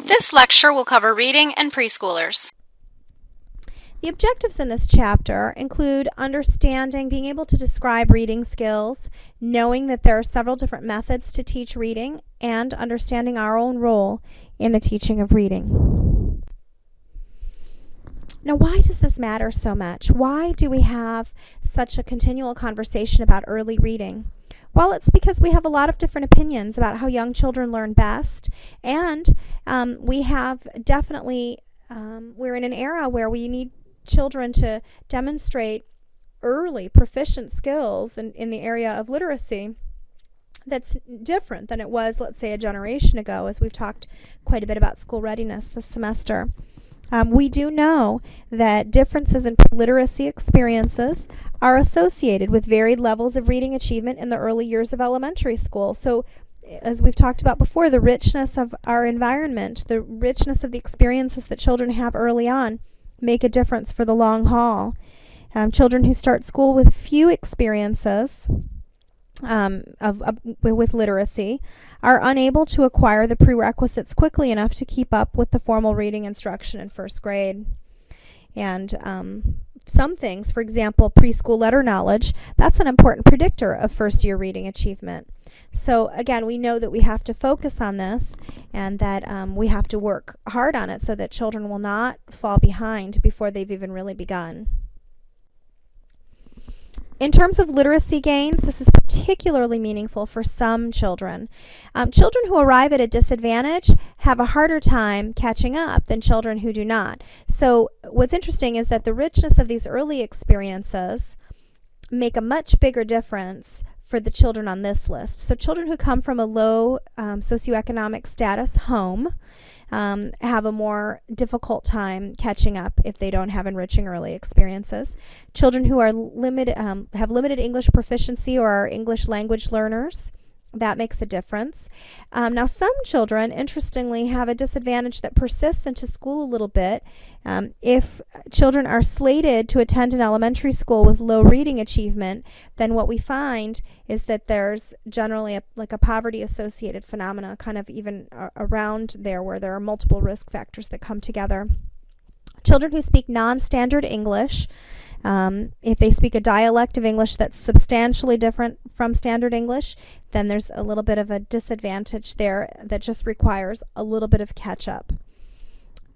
This lecture will cover reading and preschoolers. The objectives in this chapter include understanding, being able to describe reading skills, knowing that there are several different methods to teach reading, and understanding our own role in the teaching of reading. Now, why does this matter so much? Why do we have such a continual conversation about early reading? Well, it's because we have a lot of different opinions about how young children learn best, and we have definitely, we're in an era where we need children to demonstrate early proficient skills in the area of literacy that's different than it was, let's say, a generation ago, as we've talked quite a bit about school readiness this semester. We do know that differences in literacy experiences are associated with varied levels of reading achievement in the early years of elementary school. So, as we've talked about before, the richness of our environment, the richness of the experiences that children have early on make a difference for the long haul. Children who start school with few experiences with literacy are unable to acquire the prerequisites quickly enough to keep up with the formal reading instruction in first grade. And some things, for example, preschool letter knowledge, that's an important predictor of first-year reading achievement. So again, we know that we have to focus on this and that we have to work hard on it so that children will not fall behind before they've even really begun. In terms of literacy gains, this is particularly meaningful for some children. Children who arrive at a disadvantage have a harder time catching up than children who do not. So what's interesting is that the richness of these early experiences make a much bigger difference for the children on this list. So children who come from a low socioeconomic status home have a more difficult time catching up if they don't have enriching early experiences. Children who are have limited English proficiency or are English language learners, that makes a difference. Now, some children, interestingly, have a disadvantage that persists into school a little bit. If children are slated to attend an elementary school with low reading achievement, then what we find is that there's generally a poverty-associated phenomena kind of even around there where there are multiple risk factors that come together. Children who speak non-standard English, if they speak a dialect of English that's substantially different from standard English, then there's a little bit of a disadvantage there that just requires a little bit of catch-up.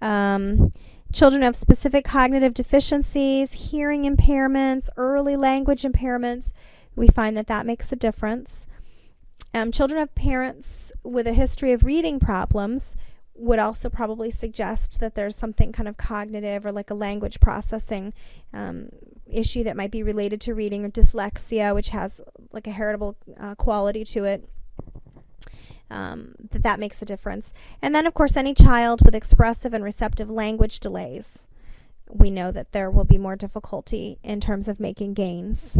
Children who have specific cognitive deficiencies, hearing impairments, early language impairments, we find that makes a difference. Children of parents with a history of reading problems would also probably suggest that there's something kind of cognitive or like a language processing issue that might be related to reading, or dyslexia, which has like a heritable quality to it. That makes a difference. And then, of course, any child with expressive and receptive language delays, we know that there will be more difficulty in terms of making gains.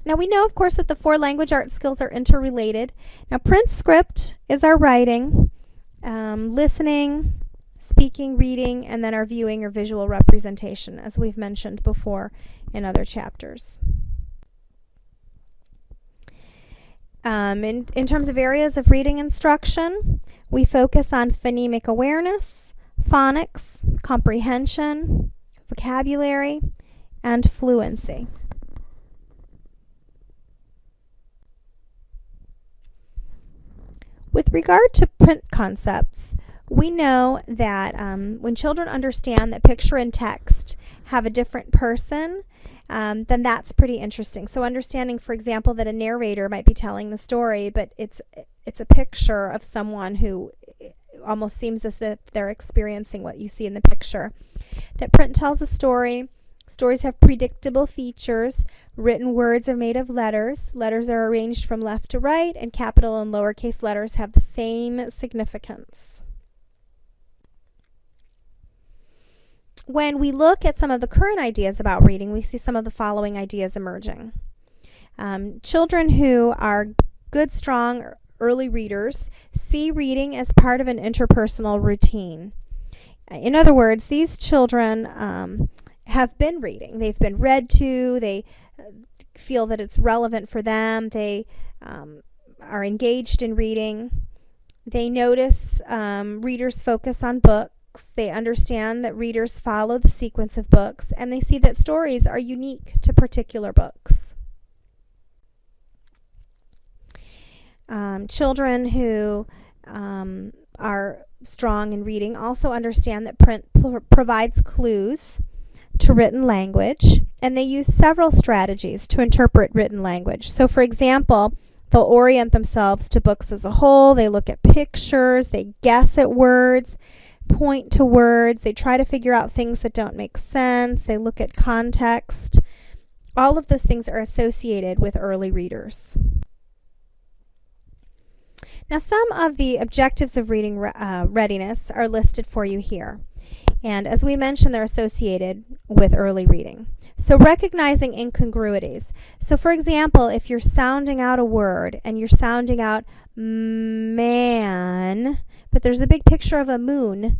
Now, we know, of course, that the 4 language arts skills are interrelated. Now, print script is our writing, listening, speaking, reading, and then our viewing or visual representation, as we've mentioned before in other chapters. In terms of areas of reading instruction, we focus on phonemic awareness, phonics, comprehension, vocabulary, and fluency. With regard to print concepts, we know that when children understand that picture and text have a different person, then that's pretty interesting. So understanding, for example, that a narrator might be telling the story, but it's a picture of someone who almost seems as if they're experiencing what you see in the picture. That print tells a story. Stories have predictable features. Written words are made of letters. Letters are arranged from left to right, and capital and lowercase letters have the same significance. When we look at some of the current ideas about reading, we see some of the following ideas emerging. Children who are good, strong, early readers see reading as part of an interpersonal routine. In other words, these children have been reading. They've been read to. They feel that it's relevant for them. They are engaged in reading. They notice readers focus on books. They understand that readers follow the sequence of books, and they see that stories are unique to particular books. Children who are strong in reading also understand that print provides clues to written language, and they use several strategies to interpret written language. So, for example, they'll orient themselves to books as a whole. They look at pictures, they guess at words, point to words, they try to figure out things that don't make sense, they look at context. All of those things are associated with early readers. Now, some of the objectives of reading readiness are listed for you here. And as we mentioned, they're associated with early reading. So recognizing incongruities. So for example, if you're sounding out a word and you're sounding out man, but there's a big picture of a moon,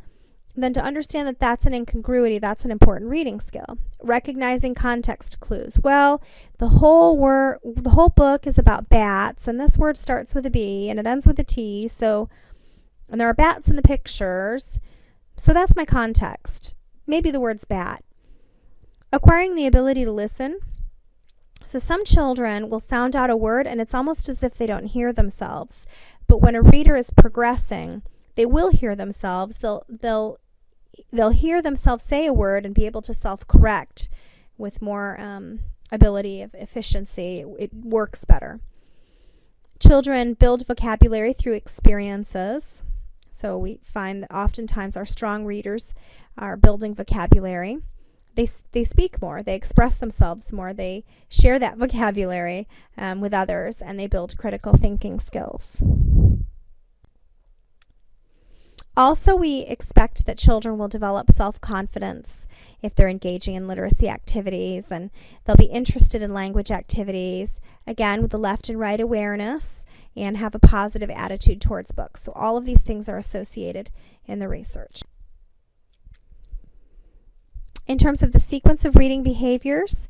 then to understand that that's an incongruity, that's an important reading skill. Recognizing context clues. Well, the whole book is about bats, and this word starts with a B and it ends with a T, and there are bats in the pictures, so that's my context. Maybe the word's bat. Acquiring the ability to listen. So some children will sound out a word and it's almost as if they don't hear themselves. But when a reader is progressing, they will hear themselves. They'll hear themselves say a word and be able to self-correct with more ability of efficiency. It works better. Children build vocabulary through experiences. So we find that oftentimes our strong readers are building vocabulary. They speak more, they express themselves more, they share that vocabulary with others, and they build critical thinking skills. Also, we expect that children will develop self-confidence if they're engaging in literacy activities, and they'll be interested in language activities, again with the left and right awareness, and have a positive attitude towards books. So all of these things are associated in the research. In terms of the sequence of reading behaviors,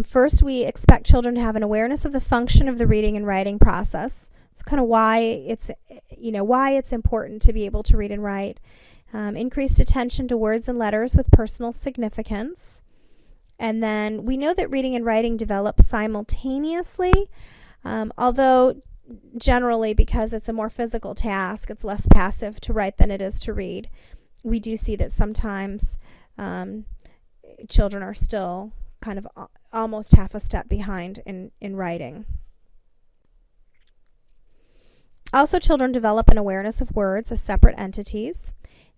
first we expect children to have an awareness of the function of the reading and writing process. It's kind of why it's important to be able to read and write. Increased attention to words and letters with personal significance. And then we know that reading and writing develop simultaneously, although generally because it's a more physical task, it's less passive to write than it is to read. We do see that sometimes children are still kind of almost half a step behind in writing. Also, children develop an awareness of words as separate entities.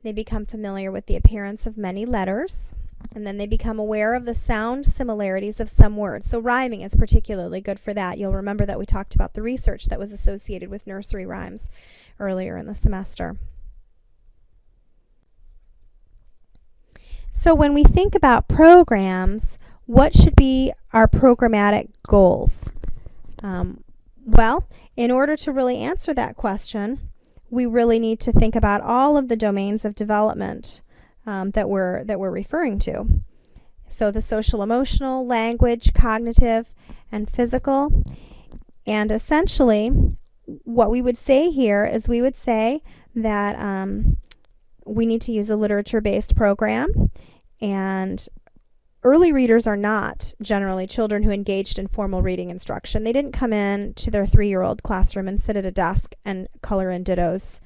They become familiar with the appearance of many letters, and then they become aware of the sound similarities of some words. So rhyming is particularly good for that. You'll remember that we talked about the research that was associated with nursery rhymes earlier in the semester. So when we think about programs, what should be our programmatic goals? Well, in order to really answer that question, we really need to think about all of the domains of development that we're referring to. So the social, emotional, language, cognitive, and physical. And essentially, what we would say here is we would say that we need to use a literature-based program, and early readers are not generally children who engaged in formal reading instruction. They didn't come in to their 3-year-old classroom and sit at a desk and color in dittos.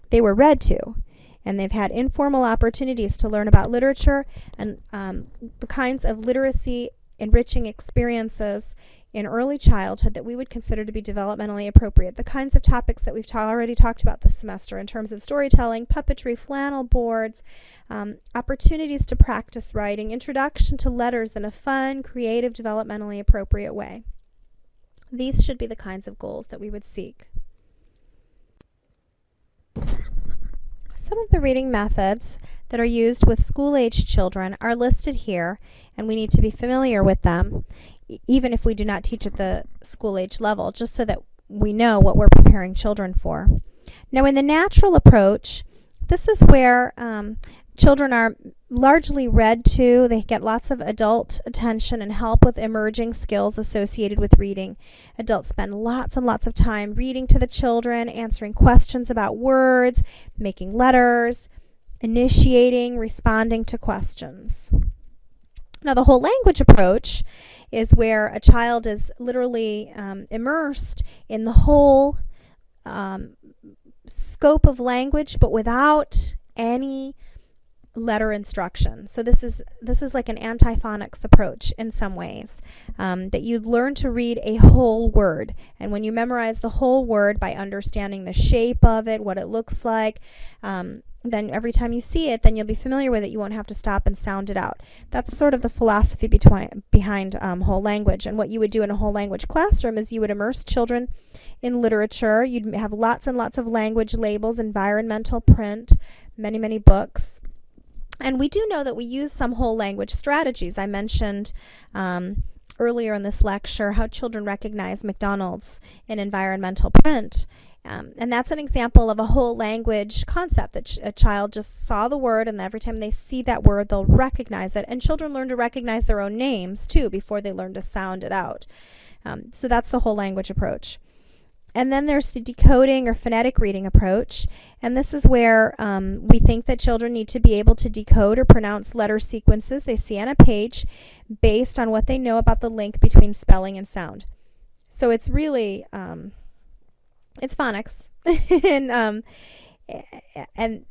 They were read to, and they've had informal opportunities to learn about literature and the kinds of literacy enriching experiences in early childhood that we would consider to be developmentally appropriate. The kinds of topics that we've already talked about this semester in terms of storytelling, puppetry, flannel boards, opportunities to practice writing, introduction to letters in a fun, creative, developmentally appropriate way. These should be the kinds of goals that we would seek. Some of the reading methods that are used with school-age children are listed here, and we need to be familiar with them, even if we do not teach at the school-age level, just so that we know what we're preparing children for. Now, in the natural approach, this is where children are largely read to. They get lots of adult attention and help with emerging skills associated with reading. Adults spend lots and lots of time reading to the children, answering questions about words, making letters, initiating, responding to questions. Now, the whole language approach is where a child is literally immersed in the whole scope of language, but without any letter instruction. So this is like an antiphonics approach in some ways, that you learn to read a whole word. And when you memorize the whole word by understanding the shape of it, what it looks like, then every time you see it, then you'll be familiar with it. You won't have to stop and sound it out. That's sort of the philosophy behind whole language. And what you would do in a whole language classroom is you would immerse children in literature. You'd have lots and lots of language labels, environmental print, many, many books. And we do know that we use some whole language strategies. I mentioned earlier in this lecture how children recognize McDonald's in environmental print. And that's an example of a whole language concept, that a child just saw the word, and every time they see that word, they'll recognize it. And children learn to recognize their own names, too, before they learn to sound it out. So that's the whole language approach. And then there's the decoding or phonetic reading approach. And this is where we think that children need to be able to decode or pronounce letter sequences they see on a page based on what they know about the link between spelling and sound. So it's really... it's phonics. and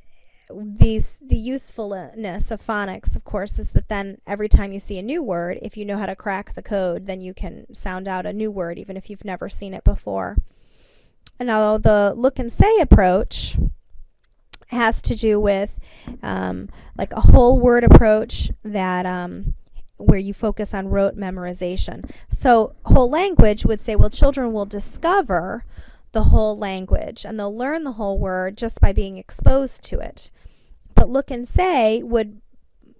the usefulness of phonics, of course, is that then every time you see a new word, if you know how to crack the code, then you can sound out a new word even if you've never seen it before. And now the look and say approach has to do with like a whole word approach that where you focus on rote memorization. So whole language would say, well, children will discover the whole language and they'll learn the whole word just by being exposed to it. But look and say would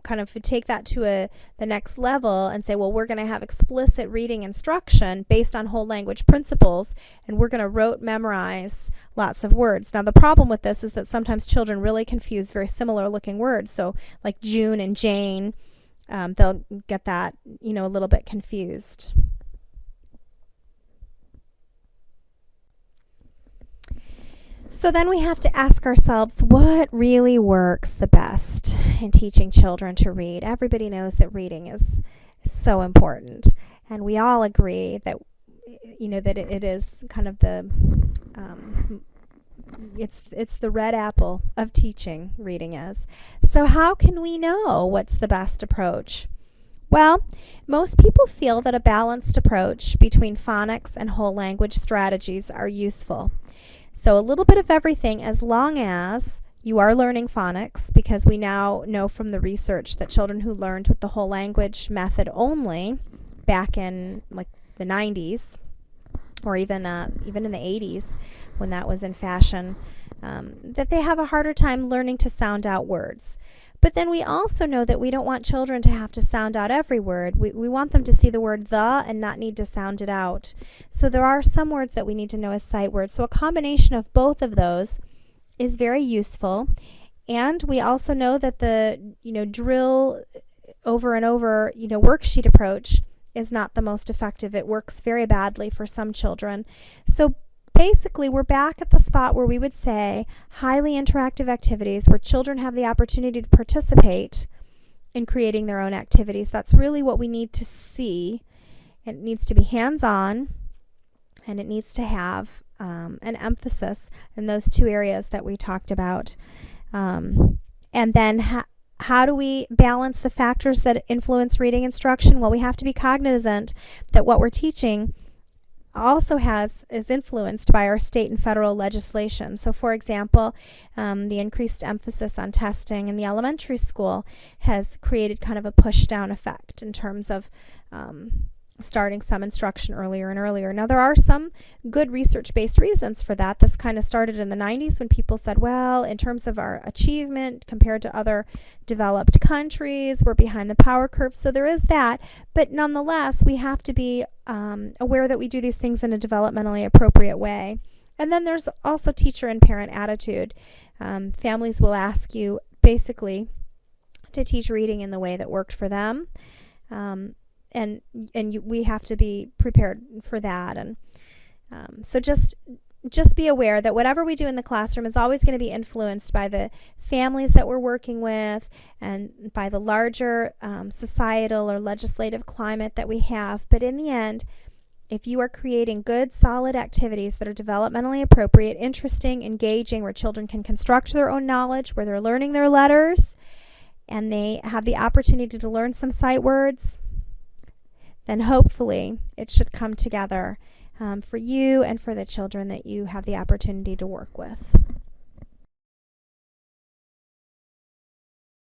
kind of take that to the next level and say, well, we're going to have explicit reading instruction based on whole language principles, and we're going to rote memorize lots of words. Now, the problem with this is that sometimes children really confuse very similar looking words. So like June and Jane, they'll get that, a little bit confused. So then we have to ask ourselves, what really works the best in teaching children to read? Everybody knows that reading is so important, and we all agree that that it is kind of the it's the red apple of teaching. Reading is. So how can we know what's the best approach? Well, most people feel that a balanced approach between phonics and whole language strategies are useful. So a little bit of everything, as long as you are learning phonics, because we now know from the research that children who learned with the whole language method only back in like the 90s, or even in the 80s when that was in fashion, that they have a harder time learning to sound out words. But then we also know that we don't want children to have to sound out every word. We want them to see the word the and not need to sound it out. So there are some words that we need to know as sight words. So a combination of both of those is very useful. And we also know that the drill over and over worksheet approach is not the most effective. It works very badly for some children. So basically, we're back at the spot where we would say highly interactive activities where children have the opportunity to participate in creating their own activities. That's really what we need to see. It needs to be hands-on, and it needs to have an emphasis in those two areas that we talked about. And then how do we balance the factors that influence reading instruction? Well, we have to be cognizant that what we're teaching also is influenced by our state and federal legislation. So, for example, the increased emphasis on testing in the elementary school has created kind of a push-down effect in terms of starting some instruction earlier and earlier. Now, there are some good research-based reasons for that. This kind of started in the 90s when people said, well, in terms of our achievement compared to other developed countries, we're behind the power curve. So there is that. But nonetheless, we have to be aware that we do these things in a developmentally appropriate way. And then there's also teacher and parent attitude. Families will ask you basically to teach reading in the way that worked for them. We have to be prepared for that. And so just be aware that whatever we do in the classroom is always going to be influenced by the families that we're working with and by the larger societal or legislative climate that we have. But in the end, if you are creating good, solid activities that are developmentally appropriate, interesting, engaging, where children can construct their own knowledge, where they're learning their letters, and they have the opportunity to learn some sight words, then hopefully it should come together for you and for the children that you have the opportunity to work with.